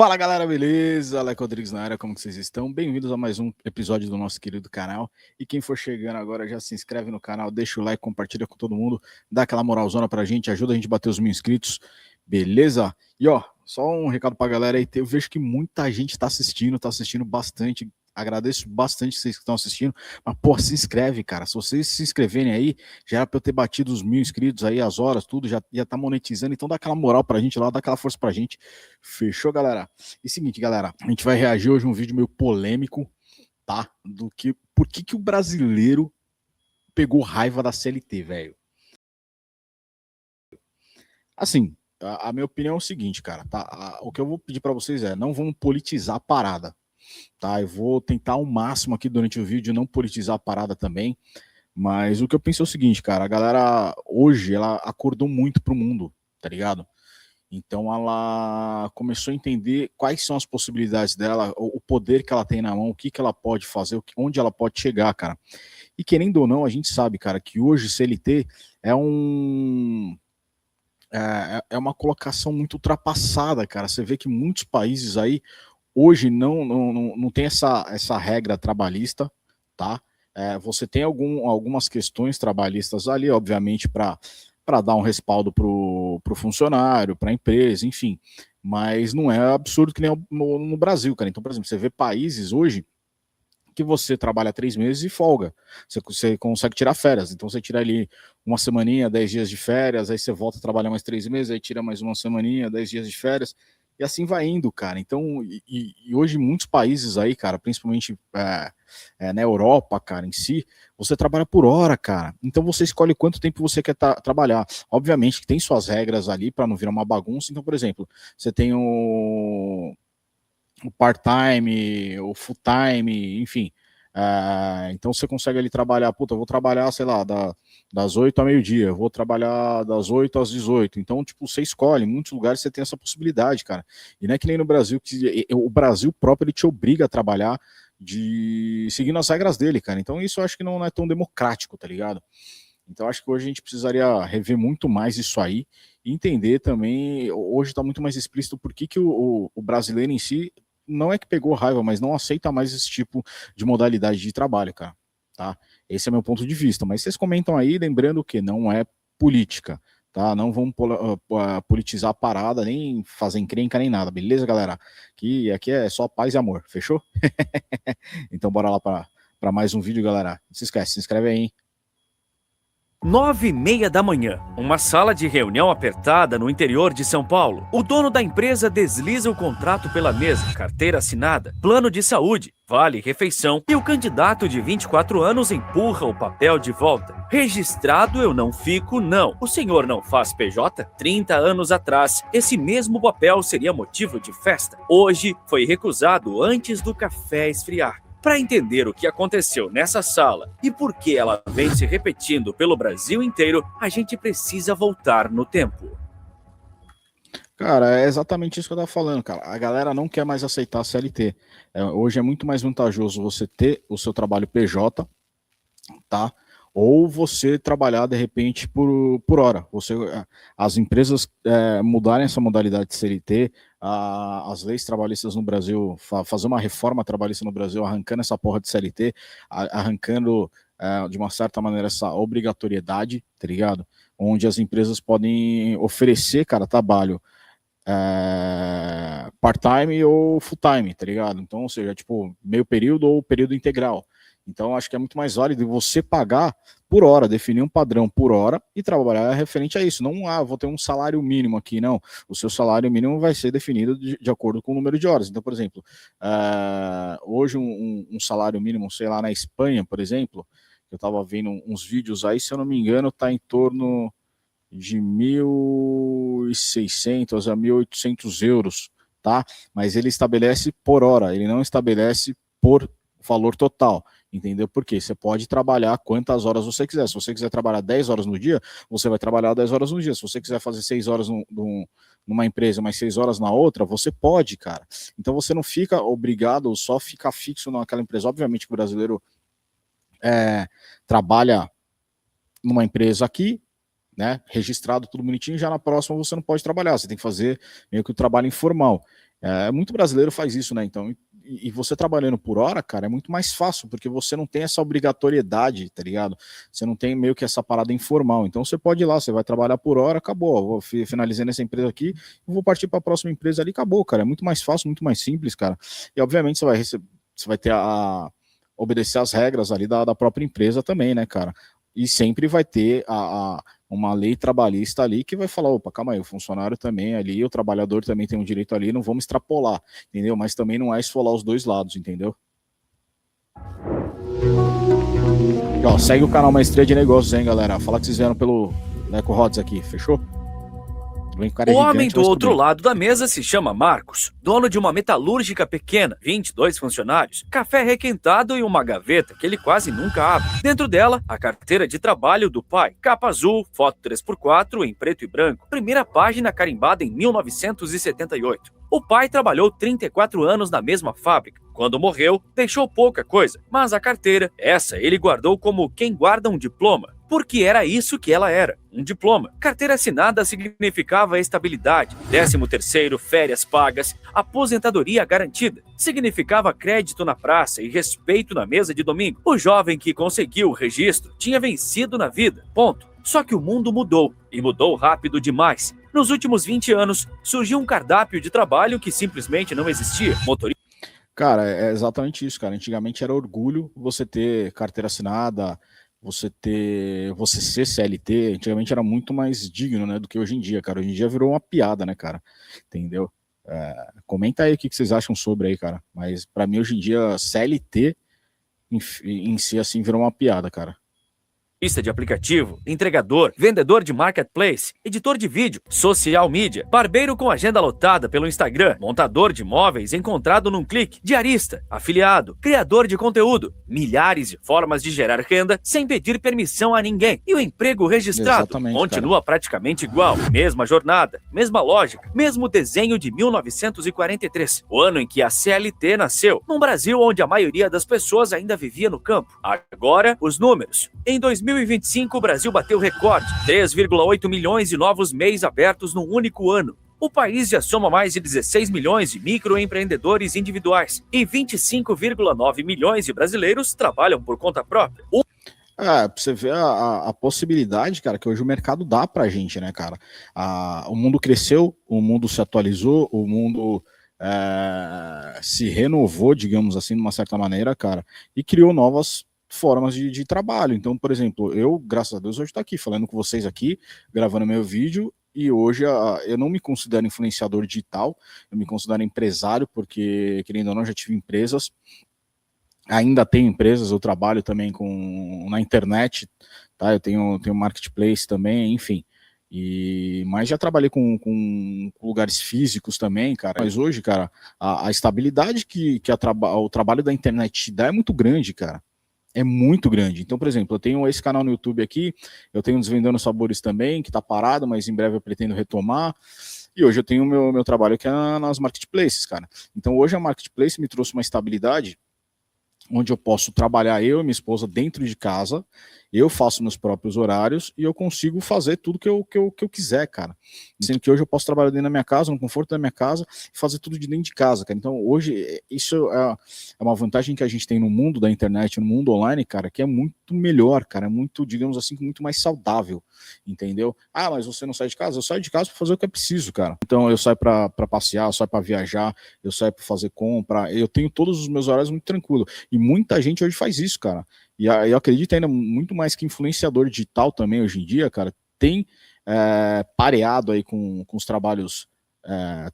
Fala galera, beleza? Alex Rodrigues na área, como que vocês estão? Bem-vindos a mais um episódio do nosso querido canal. E quem for chegando agora já se inscreve no canal, deixa o like, compartilha com todo mundo, dá aquela moralzona pra gente, ajuda a gente a bater os 1.000 inscritos, beleza? E ó, só um recado pra galera aí, eu vejo que muita gente tá assistindo bastante. Agradeço bastante vocês que estão assistindo, mas pô, se inscreve, cara. Se vocês se inscreverem aí, já era pra eu ter batido os 1.000 inscritos aí, as horas, tudo, já tá monetizando, então dá aquela moral pra gente lá, dá aquela força pra gente. Fechou, galera? E seguinte, galera, a gente vai reagir hoje a um vídeo meio polêmico, tá? Por que o brasileiro pegou raiva da CLT, velho? Assim, a minha opinião é o seguinte, cara, tá? O que eu vou pedir pra vocês é, não vamos politizar a parada, tá? Eu vou tentar ao máximo aqui durante o vídeo não politizar a parada também, mas o que eu penso é o seguinte, cara, a galera hoje, ela acordou muito pro mundo, tá ligado? Então ela começou a entender quais são as possibilidades dela, o poder que ela tem na mão, o que ela pode fazer, onde ela pode chegar, cara. E querendo ou não, a gente sabe, cara, que hoje CLT é é uma colocação muito ultrapassada, cara. Você vê que muitos países aí hoje não tem essa regra trabalhista, tá? Você tem algumas questões trabalhistas ali, obviamente, para dar um respaldo para o funcionário, para a empresa, enfim. Mas não é absurdo que nem no Brasil, cara. Então, por exemplo, você vê países hoje que você trabalha 3 meses e folga. Você consegue tirar férias. Então você tira ali uma semaninha, 10 dias de férias, aí você volta a trabalhar mais 3 meses, aí tira mais uma semaninha, 10 dias de férias, e assim vai indo, cara. Então, e hoje muitos países aí, cara, principalmente na Europa, cara, em si, você trabalha por hora, cara. Então você escolhe quanto tempo você quer trabalhar. Obviamente que tem suas regras ali para não virar uma bagunça. Então, por exemplo, você tem o part-time, o full-time, enfim. Então você consegue ali trabalhar, puta, eu vou trabalhar, sei lá, das 8 ao meio-dia, vou trabalhar das 8 às 18. Então, tipo, você escolhe, em muitos lugares você tem essa possibilidade, cara. E não é que nem no Brasil, que o Brasil próprio ele te obriga a trabalhar seguindo as regras dele, cara. Então isso eu acho que não é tão democrático, tá ligado? Então acho que hoje a gente precisaria rever muito mais isso aí e entender também, hoje está muito mais explícito por que o brasileiro em si não é que pegou raiva, mas não aceita mais esse tipo de modalidade de trabalho, cara, tá? Esse é meu ponto de vista, mas vocês comentam aí, lembrando que não é política, tá? Não vamos politizar a parada, nem fazer encrenca, nem nada, beleza, galera? Que aqui é só paz e amor, fechou? Então bora lá para mais um vídeo, galera. Não se esquece, se inscreve aí, hein? 9h30 da manhã, uma sala de reunião apertada no interior de São Paulo. O dono da empresa desliza o contrato pela mesa, carteira assinada, plano de saúde, vale refeição, e o candidato de 24 anos empurra o papel de volta. Registrado eu não fico, não. O senhor não faz PJ? 30 anos atrás, esse mesmo papel seria motivo de festa. Hoje foi recusado antes do café esfriar. Para entender o que aconteceu nessa sala e por que ela vem se repetindo pelo Brasil inteiro, a gente precisa voltar no tempo. Cara, é exatamente isso que eu tava falando, cara. A galera não quer mais aceitar a CLT. Hoje é muito mais vantajoso você ter o seu trabalho PJ, tá? Ou você trabalhar de repente por hora. As empresas mudarem essa modalidade de CLT, as leis trabalhistas no Brasil, fazer uma reforma trabalhista no Brasil, arrancando essa porra de CLT, arrancando de uma certa maneira essa obrigatoriedade, tá ligado? Onde as empresas podem oferecer, cara, trabalho part-time ou full-time, tá ligado? Então, ou seja, tipo, meio período ou período integral. Então, acho que é muito mais válido você pagar por hora, definir um padrão por hora e trabalhar referente a isso. Não, vou ter um salário mínimo aqui, não. O seu salário mínimo vai ser definido de acordo com o número de horas. Então, por exemplo, hoje um salário mínimo, sei lá, na Espanha, por exemplo, eu estava vendo uns vídeos aí, se eu não me engano, está em torno de 1.600 a 1.800 euros, tá? Mas ele estabelece por hora, ele não estabelece por valor total, entendeu? Porque você pode trabalhar quantas horas você quiser. Se você quiser trabalhar 10 horas no dia, você vai trabalhar 10 horas no dia. Se você quiser fazer 6 horas numa empresa, mais 6 horas na outra, você pode, cara. Então você não fica obrigado só ficar fixo naquela empresa. Obviamente que o brasileiro trabalha numa empresa aqui, né, registrado tudo bonitinho, já na próxima você não pode trabalhar, você tem que fazer meio que o trabalho informal. Muito brasileiro faz isso, né? Então, e você trabalhando por hora, cara, é muito mais fácil, porque você não tem essa obrigatoriedade, tá ligado? Você não tem meio que essa parada informal. Então você pode ir lá, você vai trabalhar por hora, acabou. Vou finalizando essa empresa aqui, vou partir para a próxima empresa ali, acabou, cara. É muito mais fácil, muito mais simples, cara. E obviamente você vai ter obedecer às regras ali da própria empresa também, né, cara? E sempre vai ter uma lei trabalhista ali que vai falar, opa, calma aí, o funcionário também ali, o trabalhador também tem um direito ali, não vamos extrapolar, entendeu? Mas também não é esfolar os dois lados, entendeu? E, ó, segue o canal Maestria de Negócios, hein, galera? Fala que vocês vieram pelo Leco Rods aqui, fechou? O homem do outro lado da mesa se chama Marcos, dono de uma metalúrgica pequena, 22 funcionários, café requentado e uma gaveta que ele quase nunca abre. Dentro dela, a carteira de trabalho do pai, capa azul, foto 3x4 em preto e branco, primeira página carimbada em 1978. O pai trabalhou 34 anos na mesma fábrica. Quando morreu, deixou pouca coisa, mas a carteira, essa ele guardou como quem guarda um diploma, porque era isso que ela era, um diploma. Carteira assinada significava estabilidade, 13º, férias pagas, aposentadoria garantida. Significava crédito na praça e respeito na mesa de domingo. O jovem que conseguiu o registro tinha vencido na vida, ponto. Só que o mundo mudou, e mudou rápido demais. Nos últimos 20 anos, surgiu um cardápio de trabalho que simplesmente não existia. Motorista. Cara, é exatamente isso, cara. Antigamente era orgulho você ter carteira assinada, você ser CLT. Antigamente era muito mais digno, né, do que hoje em dia, cara. Hoje em dia virou uma piada, né, cara? Entendeu? Comenta aí o que vocês acham sobre aí, cara. Mas pra mim hoje em dia CLT em si assim virou uma piada, cara. De aplicativo, entregador, vendedor de marketplace, editor de vídeo, social media, barbeiro com agenda lotada pelo Instagram, montador de móveis encontrado num clique, diarista, afiliado, criador de conteúdo, milhares de formas de gerar renda sem pedir permissão a ninguém. E o emprego registrado continua praticamente igual, mesma jornada, mesma lógica, mesmo desenho de 1943, o ano em que a CLT nasceu, num Brasil onde a maioria das pessoas ainda vivia no campo. Agora, os números. Em 2025, o Brasil bateu recorde, 3,8 milhões de novos MEIs abertos num único ano. O país já soma mais de 16 milhões de microempreendedores individuais e 25,9 milhões de brasileiros trabalham por conta própria. Pra você ver a possibilidade, cara, que hoje o mercado dá pra gente, né, cara? O mundo cresceu, o mundo se atualizou, o mundo se renovou, digamos assim, de uma certa maneira, cara, e criou novas formas de trabalho. Então, por exemplo, eu, graças a Deus, hoje estou aqui falando com vocês aqui, gravando meu vídeo, e hoje eu não me considero influenciador digital, eu me considero empresário, porque, querendo ou não, já tive empresas, ainda tenho empresas, eu trabalho também na internet, tá? Eu tenho marketplace também, enfim. Mas já trabalhei com lugares físicos também, cara. Mas hoje, cara, a estabilidade que o trabalho da internet te dá é muito grande, cara. É muito grande. Então, por exemplo, eu tenho esse canal no YouTube aqui, eu tenho Desvendando Sabores também, que tá parado, mas em breve eu pretendo retomar. E hoje eu tenho o meu trabalho aqui nas marketplaces, cara. Então hoje a marketplace me trouxe uma estabilidade onde eu posso trabalhar eu e minha esposa dentro de casa, eu faço meus próprios horários e eu consigo fazer tudo que eu quiser, cara. Sendo que hoje eu posso trabalhar dentro da minha casa, no conforto da minha casa, e fazer tudo de dentro de casa, cara. Então hoje isso é uma vantagem que a gente tem no mundo da internet, no mundo online, cara, que é muito melhor, cara, é muito, digamos assim, muito mais saudável, entendeu? Mas você não sai de casa? Eu saio de casa para fazer o que é preciso, cara. Então eu saio para passear, eu saio para viajar, eu saio para fazer compra, eu tenho todos os meus horários muito tranquilo. E muita gente hoje faz isso, cara. E eu acredito ainda muito mais que influenciador digital também hoje em dia, cara, tem pareado aí com os trabalhos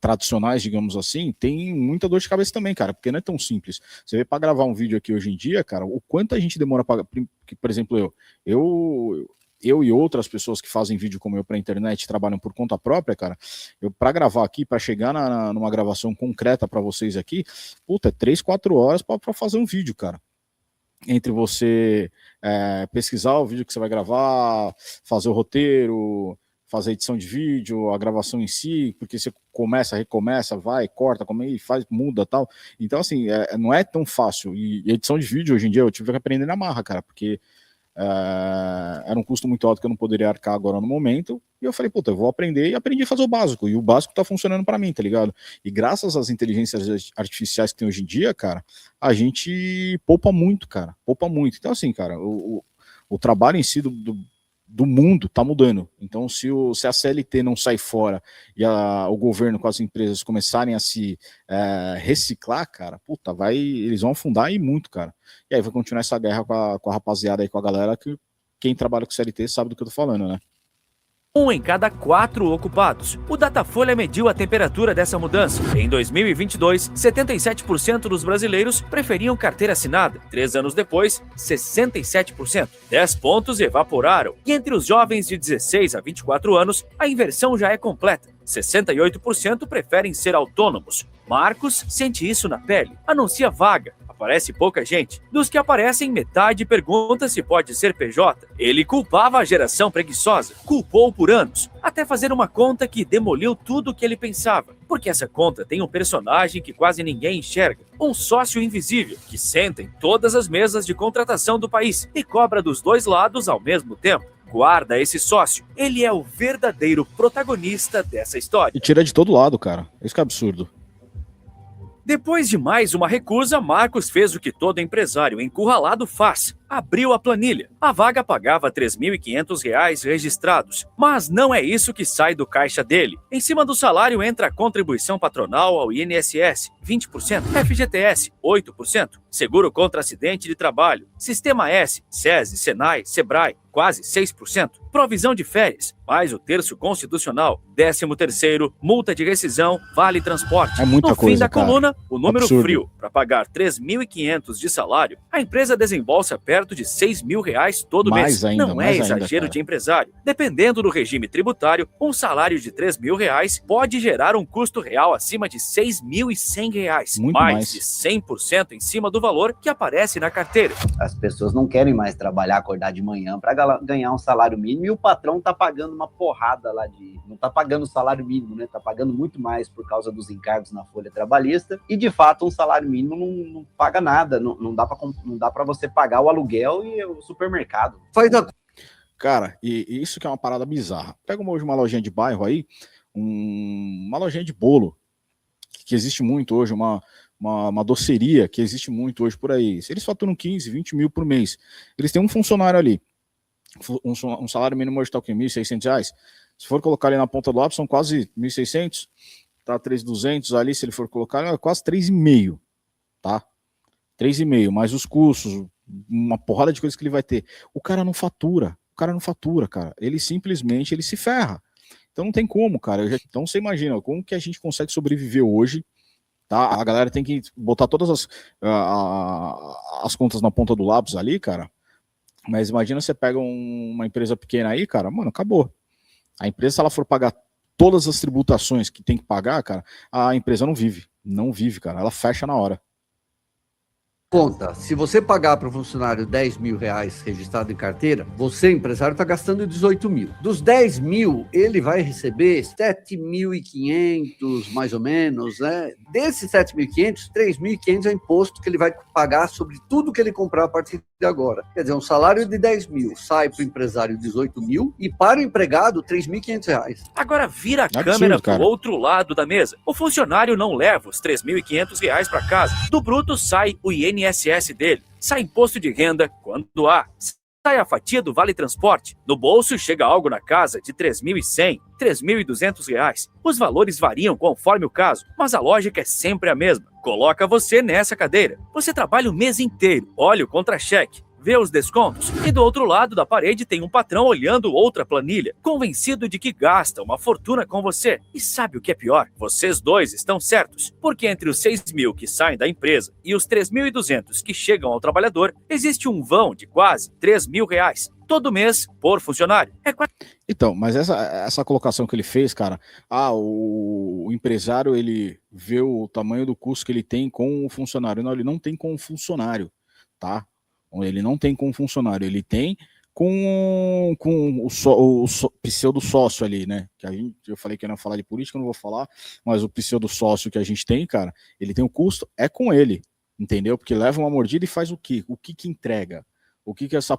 tradicionais, digamos assim, tem muita dor de cabeça também, cara, porque não é tão simples. Você vê para gravar um vídeo aqui hoje em dia, cara, o quanto a gente demora para, por exemplo, eu e outras pessoas que fazem vídeo como eu para a internet, trabalham por conta própria, cara, eu para gravar aqui, para chegar numa gravação concreta para vocês aqui, puta, é 3, 4 horas para fazer um vídeo, cara. Entre você pesquisar o vídeo que você vai gravar, fazer o roteiro, fazer a edição de vídeo, a gravação em si, porque você começa, recomeça, vai, corta, faz, muda tal. Então, assim, não é tão fácil. E edição de vídeo, hoje em dia, eu tive que aprender na marra, cara, porque era um custo muito alto que eu não poderia arcar agora no momento, e eu falei, puta, eu vou aprender, e aprendi a fazer o básico, e o básico tá funcionando para mim, tá ligado? E graças às inteligências artificiais que tem hoje em dia, cara, a gente poupa muito, cara, poupa muito. Então, assim, cara, o trabalho em si do mundo tá mudando. Então, se a CLT não sai fora e o governo com as empresas começarem a se reciclar, cara, puta, eles vão afundar e muito, cara. E aí vai continuar essa guerra com a rapaziada aí, com a galera, que quem trabalha com CLT sabe do que eu tô falando, né? 1 em cada 4 ocupados. O Datafolha mediu a temperatura dessa mudança. Em 2022, 77% dos brasileiros preferiam carteira assinada. 3 anos depois, 67%. 10 pontos evaporaram. E entre os jovens de 16 a 24 anos, a inversão já é completa. 68% preferem ser autônomos. Marcos sente isso na pele. Anuncia vaga. Aparece pouca gente. Dos que aparecem, metade pergunta se pode ser PJ. Ele culpava a geração preguiçosa. Culpou por anos. Até fazer uma conta que demoliu tudo o que ele pensava. Porque essa conta tem um personagem que quase ninguém enxerga. Um sócio invisível, que senta em todas as mesas de contratação do país e cobra dos dois lados ao mesmo tempo. Guarda esse sócio. Ele é o verdadeiro protagonista dessa história. E tira de todo lado, cara. Isso que é absurdo. Depois de mais uma recusa, Marcos fez o que todo empresário encurralado faz. Abriu a planilha. A vaga pagava R$ 3.500 registrados. Mas não é isso que sai do caixa dele. Em cima do salário entra a contribuição patronal ao INSS, 20%, FGTS, 8%, seguro contra acidente de trabalho, Sistema S, SESI, Senai, Sebrae, quase 6%, provisão de férias, mais o terço constitucional, 13º, multa de rescisão, vale transporte. É muita no coisa, fim da cara. coluna, o número Absurdo. frio. Para pagar R$ 3.500 de salário, a empresa desembolsa perto de R$ 6.000 todo mês. Não é exagero de empresário. Dependendo do regime tributário, um salário de R$ 3.000 pode gerar um custo real acima de R$ 6.100. Muito mais mais. de 100% em cima do valor que aparece na carteira. As pessoas não querem mais trabalhar, acordar de manhã para ganhar um salário mínimo, e o patrão tá pagando uma porrada lá não tá pagando o salário mínimo, né? Tá pagando muito mais por causa dos encargos na folha trabalhista, e de fato um salário mínimo não paga nada, não dá para você pagar o aluguel e o supermercado. Cara, e isso que é uma parada bizarra. Pega hoje uma lojinha de bairro aí, uma lojinha de bolo, que existe muito hoje, uma doceria que existe muito hoje por aí. Se eles faturam 15, 20 mil por mês, eles têm um funcionário ali, um salário mínimo hoje está o quê? R$ 1.600? Se for colocar ali na ponta do lápis, são quase 1.600, tá 3.200 ali, se ele for colocar, é quase 3,5, tá? 3,5, mais os custos, uma porrada de coisas que ele vai ter. O cara não fatura, cara. Ele simplesmente se ferra. Então não tem como, cara. Então você imagina, como que a gente consegue sobreviver hoje, tá? A galera tem que botar todas as contas na ponta do lápis ali, cara. Mas imagina você pega uma empresa pequena aí, cara, mano, acabou. A empresa, se ela for pagar todas as tributações que tem que pagar, cara, a empresa não vive, cara, ela fecha na hora. Conta, se você pagar para o funcionário R$ 10.000 registrado em carteira, você, empresário, está gastando 18 mil. Dos 10 mil, ele vai receber 7.500, mais ou menos, né? Desses 7.500, 3.500 é imposto que ele vai pagar sobre tudo que ele comprar a partir de agora. Quer dizer, um salário de 10 mil sai para o empresário 18 mil e para o empregado R$ 3.500. Agora vira a Absurdo, câmera cara. pro outro lado da mesa. O funcionário não leva os R$ 3.500 para casa. Do bruto sai o INSS dele. Sai imposto de renda quando há. Sai a fatia do Vale Transporte. No bolso chega algo na casa de R$ 3.100, R$ 3.200. Os valores variam conforme o caso, mas a lógica é sempre a mesma. Coloca você nessa cadeira. Você trabalha o mês inteiro, olha o contra-cheque, vê os descontos, e do outro lado da parede tem um patrão olhando outra planilha, convencido de que gasta uma fortuna com você. E sabe o que é pior? Vocês dois estão certos, porque entre os 6 mil que saem da empresa e os 3.200 que chegam ao trabalhador, existe um vão de quase R$ 3.000. Todo mês por funcionário. Então, mas essa colocação que ele fez, cara, o empresário, ele vê o tamanho do custo que ele tem com o funcionário. Não, ele não tem com o funcionário, tá? Ele não tem com o funcionário, ele tem com o pseudo sócio ali, né? Que eu falei que eu não ia falar de política, eu não vou falar, mas o pseudo sócio que a gente tem, cara, ele tem o custo, é com ele, entendeu? Porque leva uma mordida e faz o quê? O que entrega? O que essa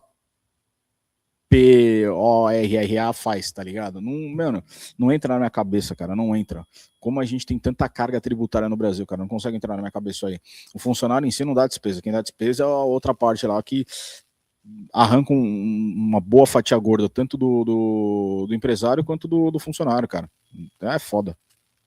PORRA faz, tá ligado? Não, mano, não entra na minha cabeça, cara, não entra. Como a gente tem tanta carga tributária no Brasil, cara, não consegue entrar na minha cabeça isso aí. O funcionário em si não dá despesa, quem dá despesa é a outra parte lá que arranca uma boa fatia gorda, tanto do empresário quanto do funcionário, cara. É foda.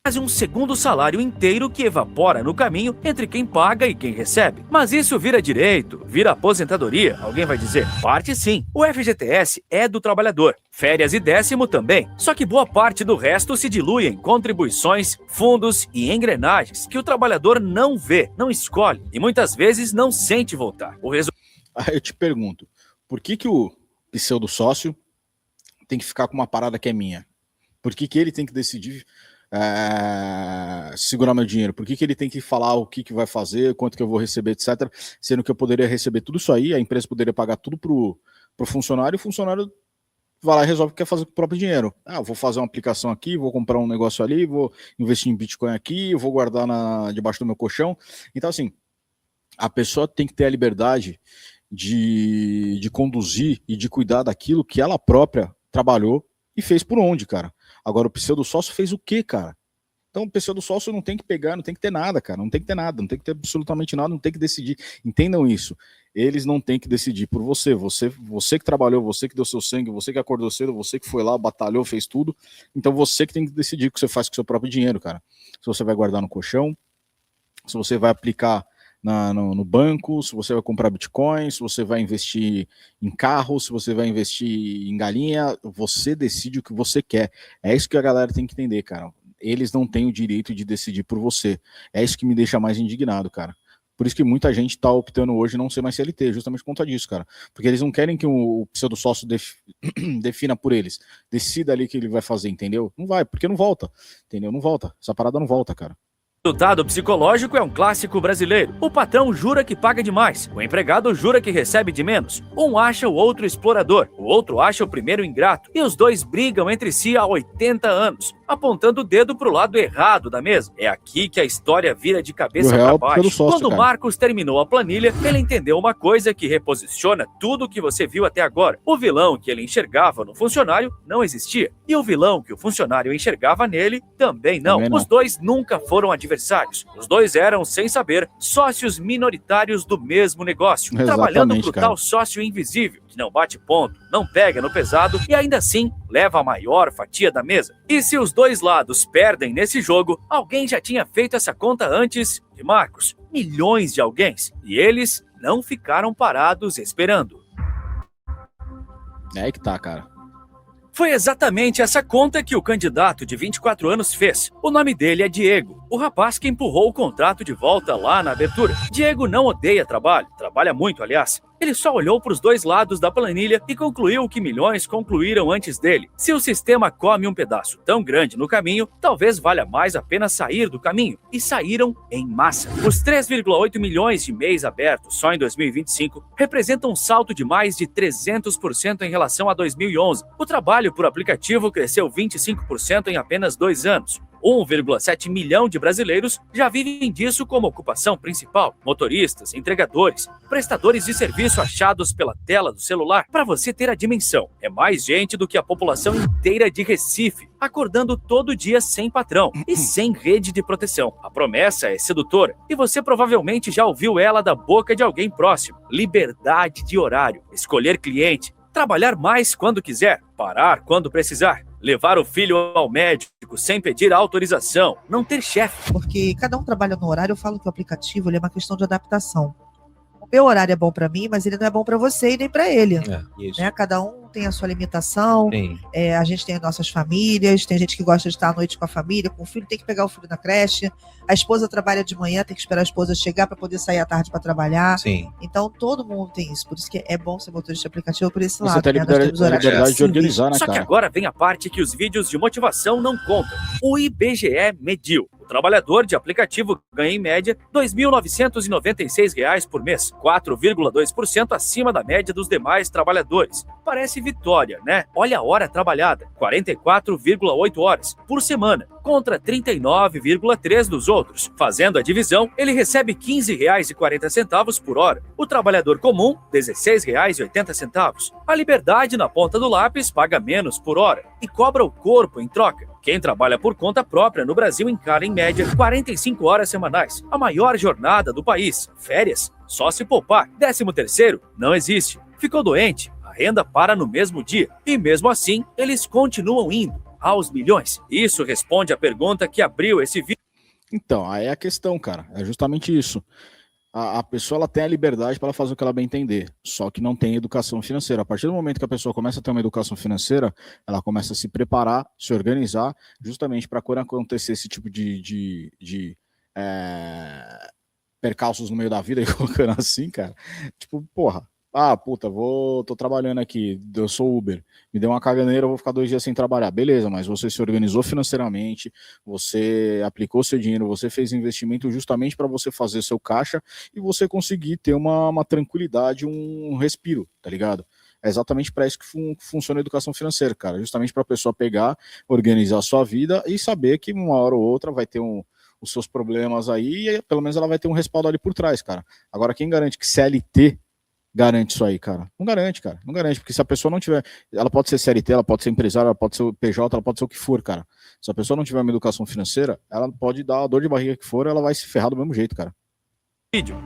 Quase um segundo salário inteiro que evapora no caminho entre quem paga e quem recebe. Mas isso vira direito, vira aposentadoria, alguém vai dizer. Parte sim. O FGTS é do trabalhador. Férias e 10º também. Só que boa parte do resto se dilui em contribuições, fundos e engrenagens que o trabalhador não vê, não escolhe e muitas vezes não sente voltar. O resultado... Aí eu te pergunto, por que o pseudo sócio tem que ficar com uma parada que é minha? Por que ele tem que decidir segurar meu dinheiro? Por que ele tem que falar o que vai fazer, quanto que eu vou receber, etc. Sendo que eu poderia receber tudo isso aí, a empresa poderia pagar tudo pro funcionário, e o funcionário vai lá e resolve o que quer fazer com o próprio dinheiro. Eu vou fazer uma aplicação aqui, vou comprar um negócio ali, vou investir em Bitcoin aqui, vou guardar debaixo do meu colchão. Então, assim, a pessoa tem que ter a liberdade de conduzir e de cuidar daquilo que ela própria trabalhou e fez por onde, cara. Agora, o pseudo sócio fez o quê, cara? Então, o pseudo sócio não tem que pegar, não tem que ter nada, cara. Não tem que ter nada, não tem que ter absolutamente nada, não tem que decidir. Entendam isso. Eles não têm que decidir por você. Você que trabalhou, você que deu seu sangue, você que acordou cedo, você que foi lá, batalhou, fez tudo. Então, você que tem que decidir o que você faz com o seu próprio dinheiro, cara. Se você vai guardar no colchão, se você vai aplicar no banco, se você vai comprar Bitcoin, se você vai investir em carro, se você vai investir em galinha, você decide o que você quer. É isso que a galera tem que entender, cara. Eles não têm o direito de decidir por você. É isso que me deixa mais indignado, cara. Por isso que muita gente tá optando hoje não ser mais CLT, justamente por conta disso, cara. Porque eles não querem que o pseudo-sócio defina por eles. Decida ali o que ele vai fazer, entendeu? Não vai, porque não volta, entendeu? Não volta. Essa parada não volta, cara. O resultado psicológico é um clássico brasileiro. O patrão jura que paga demais, o empregado jura que recebe de menos. Um acha o outro explorador, o outro acha o primeiro ingrato, e os dois brigam entre si há 80 anos, apontando o dedo pro lado errado da mesa. É aqui que a história vira de cabeça para baixo. Quando o Marcos terminou a planilha, ele entendeu uma coisa que reposiciona tudo o que você viu até agora. O vilão que ele enxergava no funcionário não existia, e o vilão que o funcionário enxergava nele também não. Os dois nunca foram adversários. Os dois eram, sem saber, sócios minoritários do mesmo negócio, trabalhando pro tal sócio invisível, que não bate ponto, não pega no pesado e ainda assim leva a maior fatia da mesa. E se os dois lados perdem nesse jogo, alguém já tinha feito essa conta antes de Marcos. Milhões de alguém. E eles não ficaram parados esperando. É aí que tá, cara. Foi exatamente essa conta que o candidato de 24 anos fez. O nome dele é Diego, o rapaz que empurrou o contrato de volta lá na abertura. Diego não odeia trabalho, trabalha muito, aliás. Ele só olhou para os dois lados da planilha e concluiu o que milhões concluíram antes dele. Se o sistema come um pedaço tão grande no caminho, talvez valha mais a pena sair do caminho. E saíram em massa. Os 3,8 milhões de MEIs abertos só em 2025 representam um salto de mais de 300% em relação a 2011. O trabalho por aplicativo cresceu 25% em apenas 2 anos. 1,7 milhão de brasileiros já vivem disso como ocupação principal. Motoristas, entregadores, prestadores de serviço achados pela tela do celular. Para você ter a dimensão, é mais gente do que a população inteira de Recife, acordando todo dia sem patrão e sem rede de proteção. A promessa é sedutora e você provavelmente já ouviu ela da boca de alguém próximo. Liberdade de horário, escolher cliente, trabalhar mais quando quiser, parar quando precisar, levar o filho ao médico sem pedir autorização, não ter chefe. Porque cada um trabalha no horário, eu falo que o aplicativo ele é uma questão de adaptação. O meu horário é bom para mim, mas ele não é bom para você e nem para ele. Isso. Né? Cada um tem a sua limitação, a gente tem as nossas famílias, tem gente que gosta de estar à noite com a família, com o filho, tem que pegar o filho na creche, a esposa trabalha de manhã, tem que esperar a esposa chegar para poder sair à tarde para trabalhar. Sim. Então todo mundo tem isso, por isso que é bom ser motorista de aplicativo por esse Você lado. tem a liberdade de organizar, né, Só cara? que agora vem a parte que os vídeos de motivação não contam. O IBGE mediu. O trabalhador de aplicativo ganha em média R$ 2.996 por mês, 4,2% acima da média dos demais trabalhadores. Parece vitória, né? Olha a hora trabalhada, 44,8 horas por semana, contra 39,3 dos outros. Fazendo a divisão, ele recebe R$ 15,40 por hora. O trabalhador comum, R$ 16,80. A Liberdade, na ponta do lápis, paga menos por hora e cobra o corpo em troca. Quem trabalha por conta própria no Brasil encara, em média, 45 horas semanais, a maior jornada do país. Férias? Só se poupar. 13º? Não existe. Ficou doente? A renda para no mesmo dia. E mesmo assim, eles continuam indo aos milhões. Isso responde à pergunta que abriu esse vídeo. Então, aí é a questão, cara. É justamente isso. A pessoa ela tem a liberdade para fazer o que ela bem entender, só que não tem educação financeira. A partir do momento que a pessoa começa a ter uma educação financeira, ela começa a se preparar, se organizar, justamente para quando acontecer esse tipo de percalços no meio da vida, e colocando assim, cara, tipo, porra, tô trabalhando aqui, eu sou Uber, me deu uma caganeira, eu vou ficar 2 dias sem trabalhar. Beleza, mas você se organizou financeiramente, você aplicou seu dinheiro, você fez investimento justamente para você fazer seu caixa e você conseguir ter uma tranquilidade, um respiro, tá ligado? É exatamente para isso que funciona a educação financeira, cara, justamente para a pessoa pegar, organizar a sua vida e saber que uma hora ou outra vai ter os seus problemas aí e pelo menos ela vai ter um respaldo ali por trás, cara. Agora, quem garante que CLT garante isso aí, cara? Não garante, cara. Não garante, porque se a pessoa não tiver... Ela pode ser CLT, ela pode ser empresária, ela pode ser PJ, ela pode ser o que for, cara. Se a pessoa não tiver uma educação financeira, ela pode dar a dor de barriga que for, ela vai se ferrar do mesmo jeito, cara.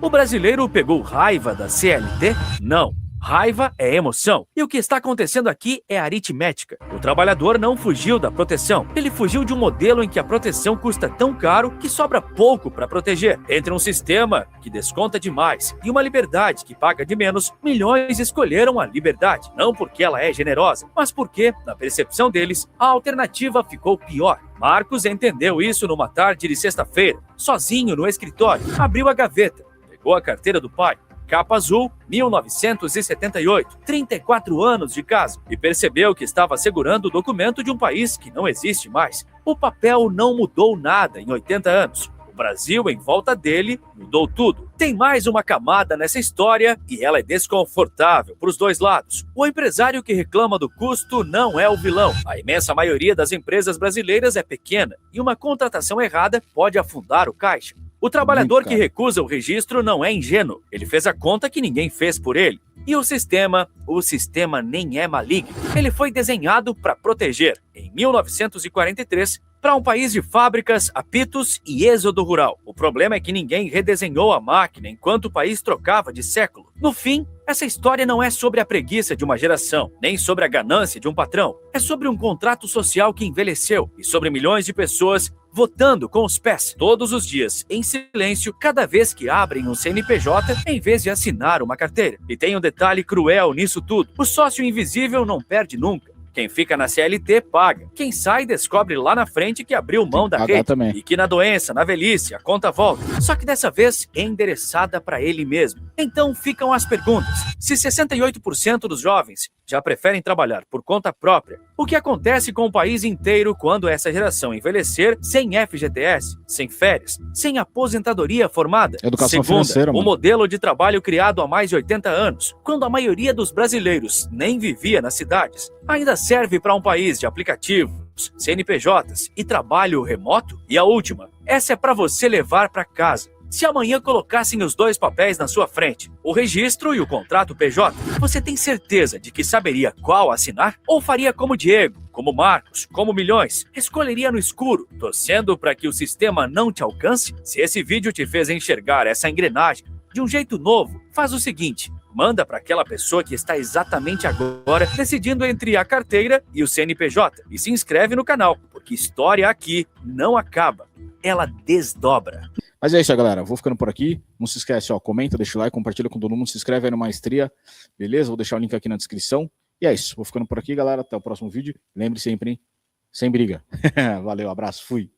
O brasileiro pegou raiva da CLT? Não. Raiva é emoção. E o que está acontecendo aqui é aritmética. O trabalhador não fugiu da proteção. Ele fugiu de um modelo em que a proteção custa tão caro que sobra pouco para proteger. Entre um sistema que desconta demais e uma liberdade que paga de menos, milhões escolheram a liberdade. Não porque ela é generosa, mas porque, na percepção deles, a alternativa ficou pior. Marcos entendeu isso numa tarde de sexta-feira, sozinho no escritório. Abriu a gaveta, pegou a carteira do pai, capa azul, 1978, 34 anos de casa, e percebeu que estava segurando o documento de um país que não existe mais. O papel não mudou nada em 80 anos. O Brasil, em volta dele, mudou tudo. Tem mais uma camada nessa história e ela é desconfortável para os dois lados. O empresário que reclama do custo não é o vilão. A imensa maioria das empresas brasileiras é pequena e uma contratação errada pode afundar o caixa. O trabalhador que recusa o registro não é ingênuo. Ele fez a conta que ninguém fez por ele. E o sistema nem é maligno. Ele foi desenhado para proteger, em 1943, para um país de fábricas, apitos e êxodo rural. O problema é que ninguém redesenhou a máquina enquanto o país trocava de século. No fim, essa história não é sobre a preguiça de uma geração, nem sobre a ganância de um patrão. É sobre um contrato social que envelheceu e sobre milhões de pessoas votando com os pés, todos os dias, em silêncio, cada vez que abrem um CNPJ, em vez de assinar uma carteira. E tem um detalhe cruel nisso tudo: o sócio invisível não perde nunca. Quem fica na CLT paga. Quem sai descobre lá na frente que abriu mão da rede também. E que na doença, na velhice, a conta volta. Só que dessa vez é endereçada para ele mesmo. Então ficam as perguntas. Se 68% dos jovens já preferem trabalhar por conta própria, o que acontece com o país inteiro quando essa geração envelhecer sem FGTS, sem férias, sem aposentadoria formada? Educação financeira, o modelo de trabalho criado há mais de 80 anos, quando a maioria dos brasileiros nem vivia nas cidades, ainda serve para um país de aplicativos, CNPJs e trabalho remoto? E a última, essa é para você levar para casa. Se amanhã colocassem os dois papéis na sua frente, o registro e o contrato PJ, você tem certeza de que saberia qual assinar? Ou faria como Diego, como Marcos, como milhões, escolheria no escuro, torcendo para que o sistema não te alcance? Se esse vídeo te fez enxergar essa engrenagem de um jeito novo, faz o seguinte: manda para aquela pessoa que está exatamente agora decidindo entre a carteira e o CNPJ. E se inscreve no canal, porque história aqui não acaba, ela desdobra. Mas é isso aí, galera. Vou ficando por aqui. Não se esquece, ó, comenta, deixa o like, compartilha com todo mundo, se inscreve aí no Maestria, beleza? Vou deixar o link aqui na descrição. E é isso. Vou ficando por aqui, galera. Até o próximo vídeo. Lembre sempre, hein? Sem briga. Valeu, abraço, fui.